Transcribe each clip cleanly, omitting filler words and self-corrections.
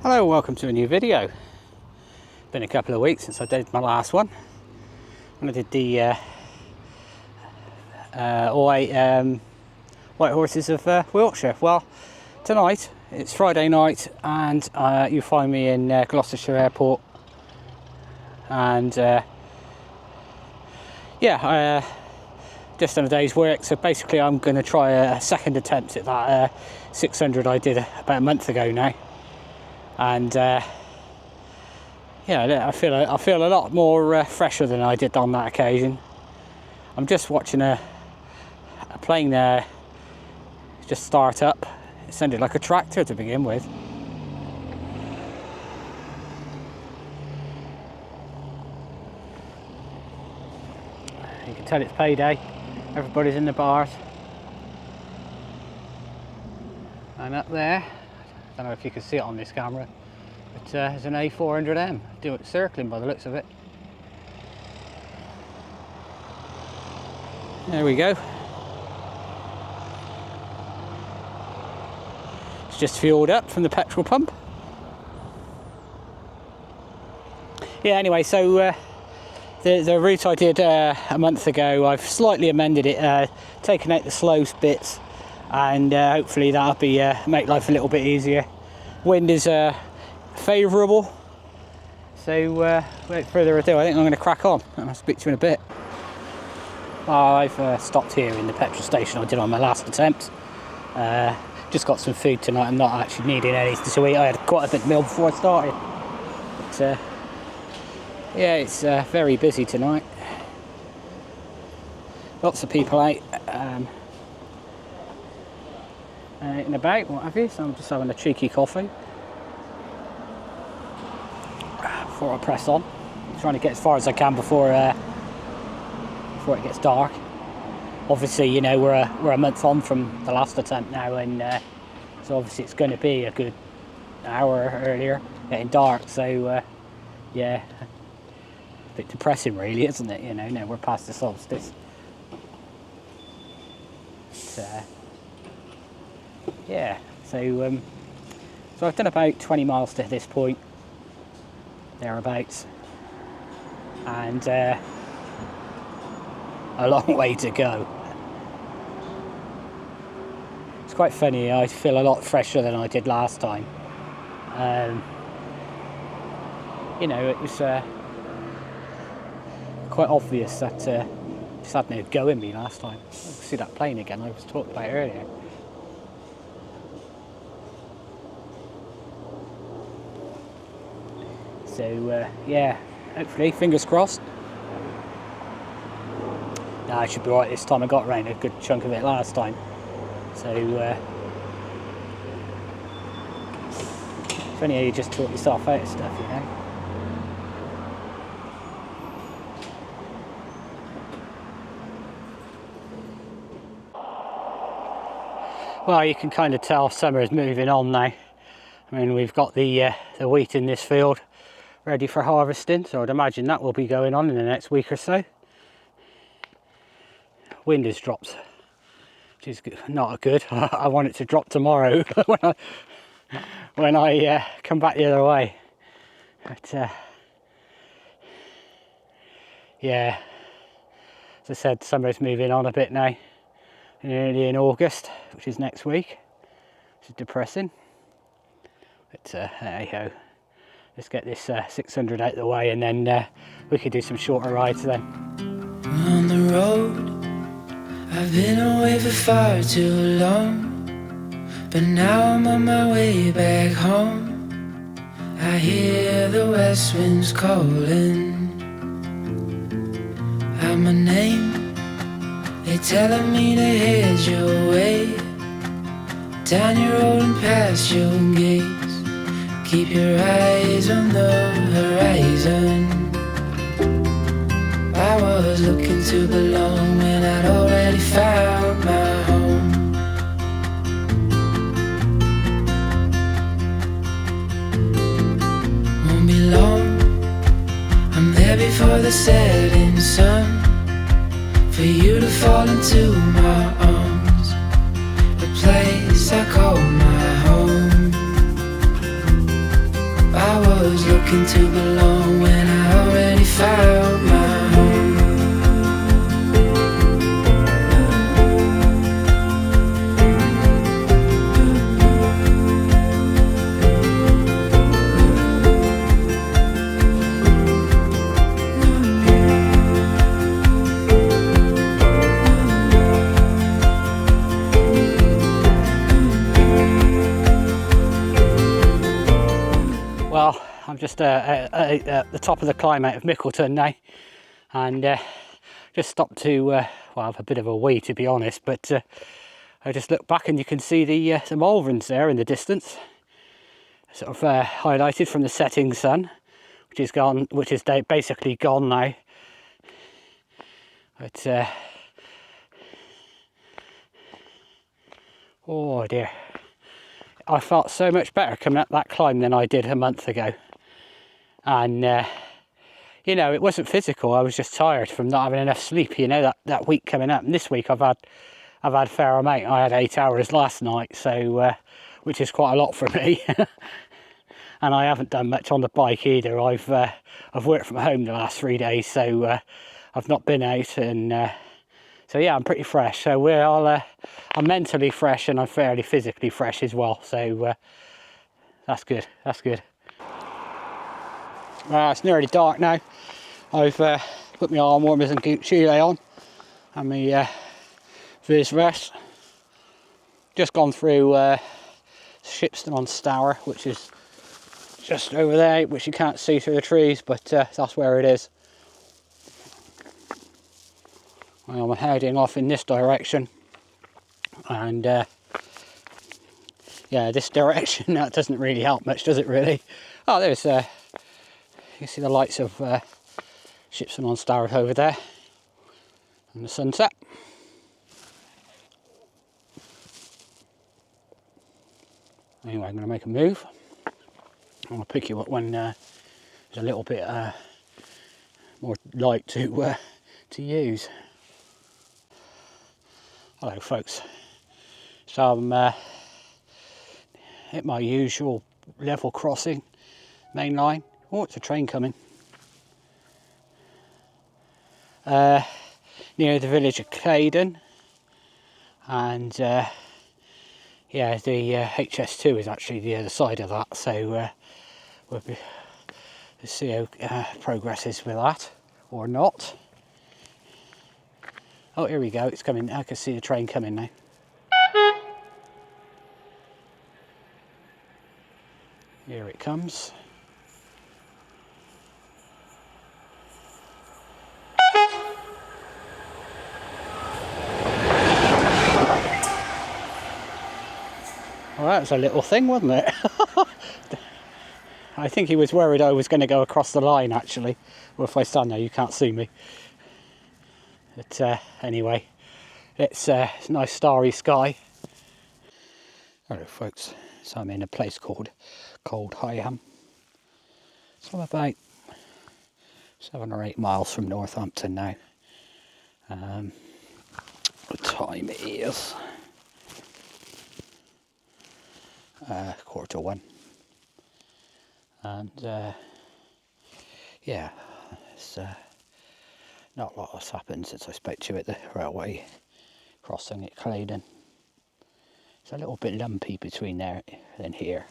Hello, welcome to a new video. Been a couple of weeks since I did my last one. When I did the all 8 white horses of Wiltshire. Well, tonight it's Friday night and you find me in Gloucestershire Airport, and just done a day's work, so basically I'm going to try a second attempt at that 600 I did about a month ago now. And yeah, I feel a lot more fresher than I did on that occasion. I'm just watching a plane just start up. It sounded like a tractor to begin with. You can tell it's payday. Everybody's in the bars. And up there, I don't know if you can see it on this camera, but there's an A400M circling by the looks of it. There we go. It's just fueled up from the petrol pump. Yeah, anyway, so the route I did a month ago, I've slightly amended it, taken out the slow bits, and hopefully that'll be make life a little bit easier. Wind is favourable, so without further ado, I think I'm going to crack on and I'll speak to you in a bit. I've stopped here in the petrol station I did on my last attempt. Just got some food tonight. I'm not actually needing anything to eat. I had quite a bit of meal before I started, but yeah, it's very busy tonight. Lots of people out and about, what have you, so I'm just having a cheeky coffee before I press on. I'm trying to get as far as I can before it gets dark. Obviously, you know, we're a month on from the last attempt now, and so obviously it's going to be a good hour earlier getting dark, so yeah, a bit depressing really, isn't it? You know, now we're past the solstice. Yeah, so I've done about 20 miles to this point, thereabouts, and a long way to go. It's quite funny, I feel a lot fresher than I did last time. You know, it was quite obvious that just had no go in me last time. I see that plane again I was talking about earlier. So yeah, hopefully, fingers crossed. Nah, I should be right this time. I got around a good chunk of it last time. So funny how you just talk yourself out of stuff, you know. Well, you can kind of tell summer is moving on now. I mean, we've got the wheat in this field ready for harvesting, so I'd imagine that will be going on in the next week or so. Wind has dropped, which is not good. I want it to drop tomorrow when I come back the other way. But yeah, as I said, summer's moving on a bit now. Nearly in August, which is next week, which is depressing. But hey-ho, let's get this 600 out of the way, and then we could do some shorter rides then. On the road, I've been away for far too long, but now I'm on my way back home. I hear the west winds calling out my name. They're telling me to head your way, down your road and past your gates. Keep your eyes on the horizon. I was looking to belong when I'd already found my home. Won't be long, I'm there before the setting sun, for you to fall into my arms, a place I call my home. was looking to belong when I already found my home. Well, I'm just at the top of the climb out of Mickleton now, and just stopped to well, have a bit of a wee, to be honest, but I just look back and you can see the Malverns there in the distance, sort of highlighted from the setting sun, which is gone, which is basically gone now. But oh dear, I felt so much better coming up that climb than I did a month ago. And you know, it wasn't physical, I was just tired from not having enough sleep, you know, that week coming up. And this week I've had a fair amount. I had 8 hours last night, so which is quite a lot for me. And I haven't done much on the bike either. I've worked from home the last 3 days, so I've not been out, and so yeah, I'm pretty fresh. So I'm mentally fresh, and I'm fairly physically fresh as well. So that's good. That's good. It's nearly dark now. I've put my arm warmers and Gucci on, and my Viz vest. Just gone through Shipston on Stour, which is just over there, which you can't see through the trees, but that's where it is. Well, I'm heading off in this direction, and yeah, this direction, that doesn't really help much, does it really? Oh, there's you see the lights of Shipston on Stour over there, and the sunset. Anyway, I'm going to make a move. I'm going to pick you up when there's a little bit more light to use. Hello folks, so I'm at my usual level crossing, main line. Oh, it's a train coming. Near the village of Claydon, and yeah, the HS2 is actually the other side of that, so we'll see how progresses with that, or not. Oh, here we go, it's coming. I can see the train coming now. Here it comes. Well, that was a little thing, wasn't it? I think he was worried I was going to go across the line, actually. Well, if I stand there, you can't see me. But anyway, it's a nice starry sky. Hello folks, so I'm in a place called Cold Higham. So I'm about 7 or 8 miles from Northampton now. The time is 1:45, and yeah, it's not a lot has happened since I spoke to you at the railway crossing at Claydon. It's a little bit lumpy between there and here.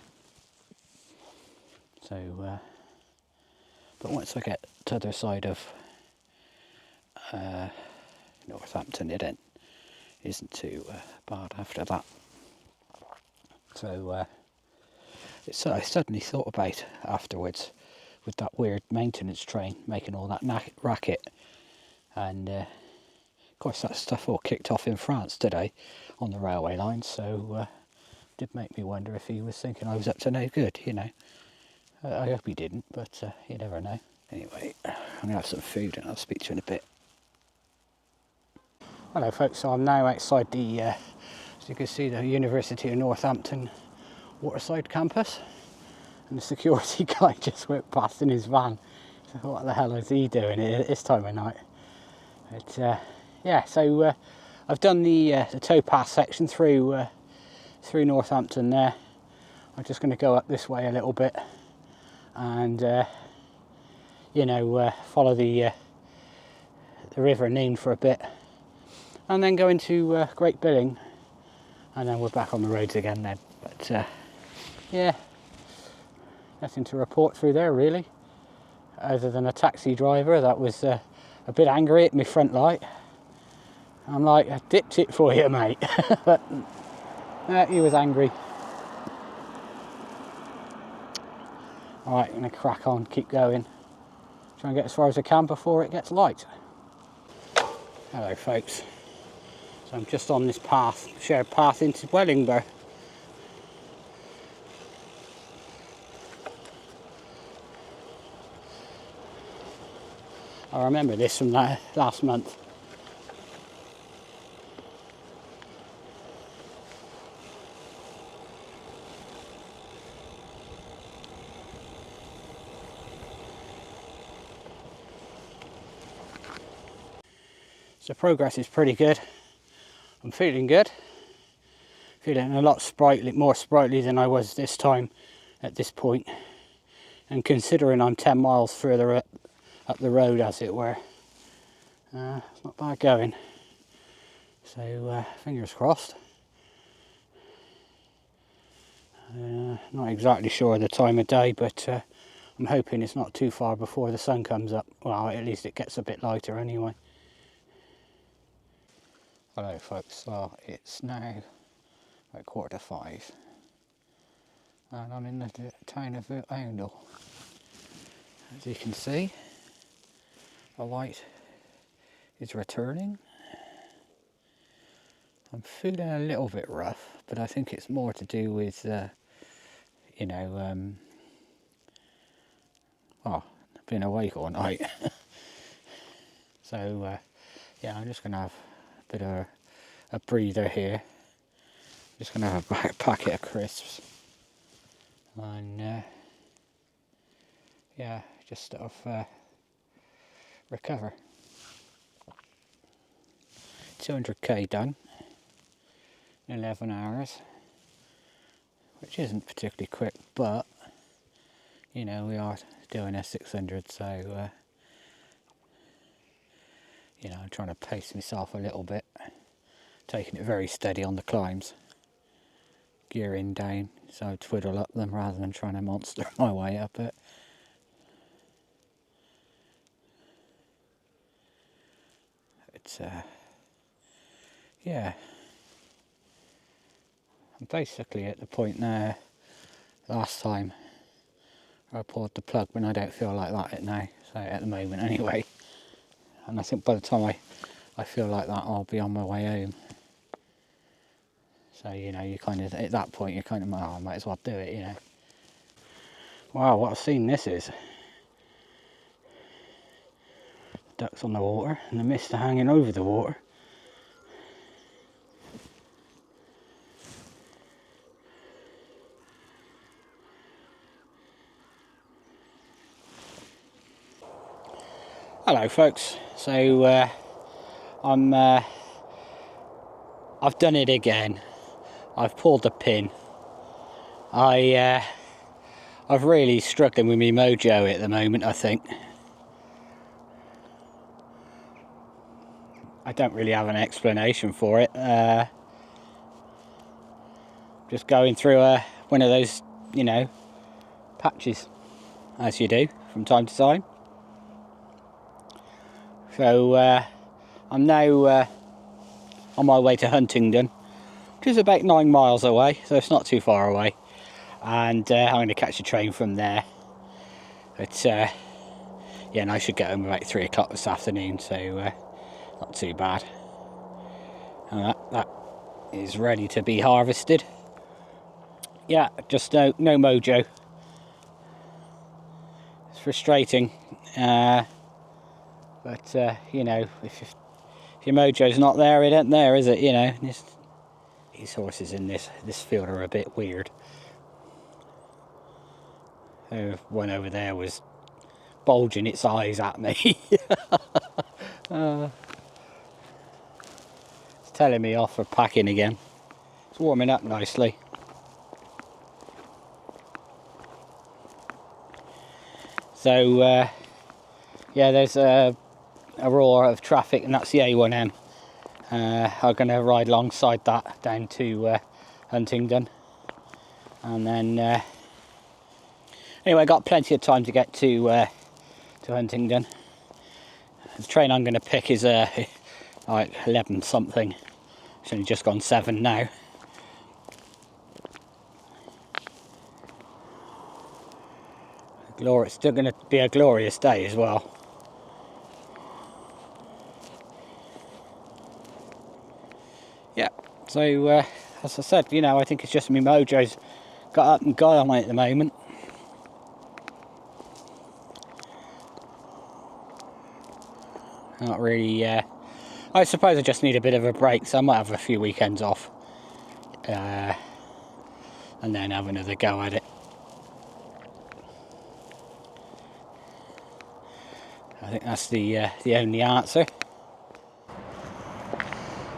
So, but once I get to the other side of Northampton, it isn't too bad after that. So, I suddenly thought about afterwards, with that weird maintenance train making all that racket, and of course that stuff all kicked off in France today on the railway line, so did make me wonder if he was thinking I was up to no good, you know. I hope he didn't, but you never know. Anyway, I'm going to have some food and I'll speak to you in a bit. Hello folks, so I'm now outside the, as you can see, the University of Northampton Waterside campus, and the security guy just went past in his van. So what the hell is he doing at this time of night? But yeah, so I've done the towpath section through Northampton there. I'm just going to go up this way a little bit, and you know, follow the River Nene for a bit, and then go into Great Billing, and then we're back on the roads again then. But yeah, nothing to report through there really, other than a taxi driver that was a bit angry at my front light. I'm like, I dipped it for you, mate. But he was angry. Alright, I'm going to crack on, keep going. Try and get as far as I can before it gets light. Hello folks. So I'm just on this path, shared path into Wellingborough. I remember this from last month. So progress is pretty good. I'm feeling good. Feeling a lot more sprightly than I was this time at this point. And considering I'm 10 miles further up the road, as it were, it's not bad going. So fingers crossed. Not exactly sure of the time of day, but I'm hoping it's not too far before the sun comes up. Well, at least it gets a bit lighter anyway. Hello folks, well it's now about 5:15 and I'm in the town of Oundle. As you can see, the light is returning. I'm feeling a little bit rough, but I think it's more to do with, you know, I've been awake all night. So, yeah, I'm just going to have a bit of a breather here. Just going to have a packet of crisps. And, yeah, just sort of recover. 200k done in 11 hours, which isn't particularly quick, but you know, we are doing a 600, so you know, I'm trying to pace myself a little bit, taking it very steady on the climbs, gearing down so I twiddle up them rather than trying to monster my way up it. It's yeah, I'm basically at the point now. Last time I pulled the plug when I don't feel like that now, so at the moment anyway. And I think by the time I feel like that, I'll be on my way home. So, you know, you kind of, at that point, you're kind of, oh, I might as well do it, you know. Wow, what a scene this is. Ducks on the water, and the mist are hanging over the water. Hello folks, so I've done it again. I've pulled the pin. I've really struggling with my mojo at the moment, I think. I don't really have an explanation for it. Just going through one of those, you know, patches, as you do from time to time. So I'm now on my way to Huntingdon, which is about 9 miles away, so it's not too far away. And I'm going to catch a train from there. But yeah, and I should get home about 3 o'clock this afternoon, so not too bad. And that is ready to be harvested. Yeah, just no mojo. It's frustrating. But you know, if your mojo's not there, it ain't there, is it? You know, these horses in this field are a bit weird. One over there was bulging its eyes at me. It's telling me off for packing again. It's warming up nicely. So yeah, there's a roar of traffic, and that's the A1M. I'm going to ride alongside that down to Huntingdon, and then anyway, I got plenty of time to get to Huntingdon. The train I'm going to pick is like 11 something. It's only just gone 7 now. It's still going to be a glorious day as well. Yeah, so as I said, you know, I think it's just me Mojo's got up and got on it at the moment. Not really, I suppose I just need a bit of a break, so I might have a few weekends off. And then have another go at it. I think that's the only answer.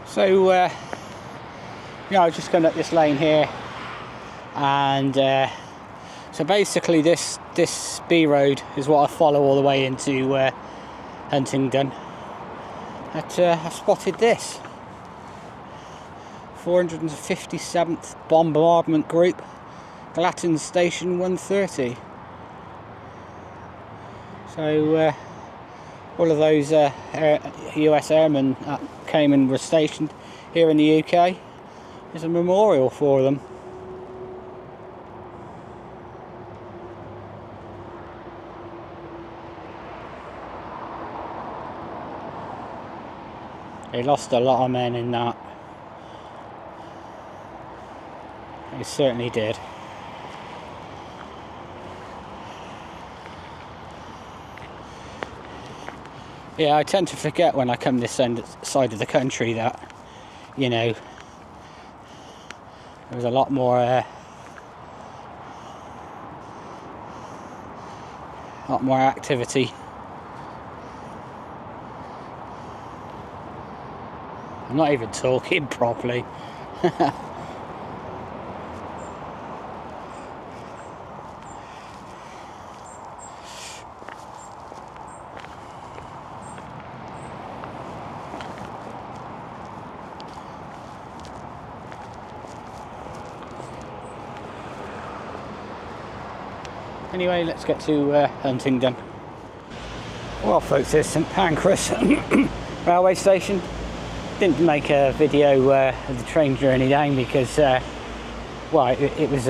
So, yeah, I was just going up this lane here, and so basically this B road is what I follow all the way into Huntingdon. I've spotted this 457th Bombardment Group, Glatton Station 130. So all of those US airmen that came and were stationed here in the UK, there's a memorial for them. They lost a lot of men in that. They certainly did. Yeah, I tend to forget when I come this side of the country that, you know, there was a lot more activity. I'm not even talking properly. Anyway, let's get to Huntingdon. Well folks, there's St Pancras railway station. Didn't make a video of the train journey down because well, it was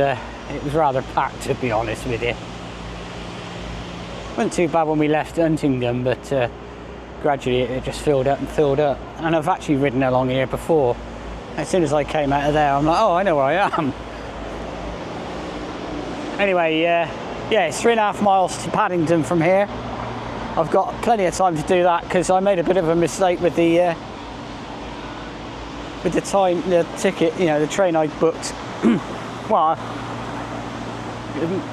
rather packed, to be honest with you. Wasn't too bad when we left Huntingdon, but gradually it just filled up and filled up. And I've actually ridden along here before. As soon as I came out of there, I'm like, oh, I know where I am. Anyway, yeah, it's 3.5 miles to Paddington from here. I've got plenty of time to do that because I made a bit of a mistake with the ticket, you know, the train I booked. Well,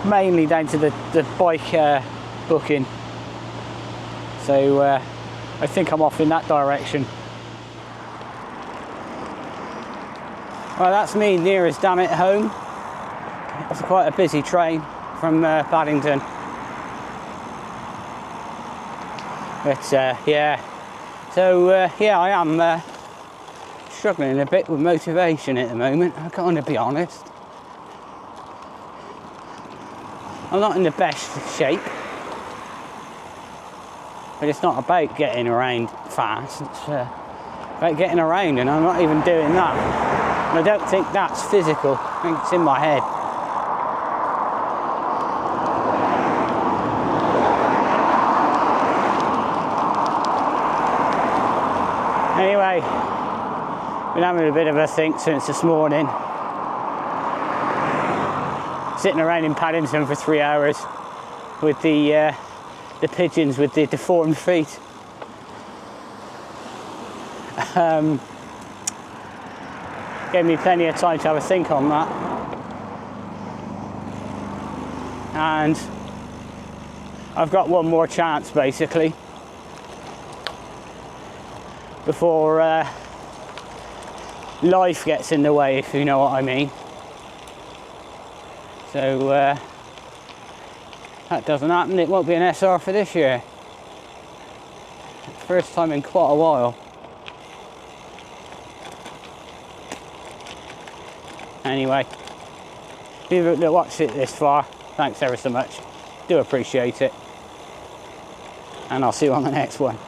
mainly down to the bike booking. So I think I'm off in that direction. Well, that's me near as damn it home. It's quite a busy train from Paddington. But yeah, so yeah, I am struggling a bit with motivation at the moment. I'm going to be honest. I'm not in the best shape, but it's not about getting around fast. It's about getting around, and I'm not even doing that. And I don't think that's physical. I think it's in my head. Anyway, been having a bit of a think since this morning. Sitting around in Paddington for 3 hours with the pigeons with the deformed feet. Gave me plenty of time to have a think on that. And I've got one more chance basically before life gets in the way, if you know what I mean. So that doesn't happen, it won't be an SR for this year. First time in quite a while. Anyway, if you've watched it this far, thanks ever so much. Do appreciate it. And I'll see you on the next one.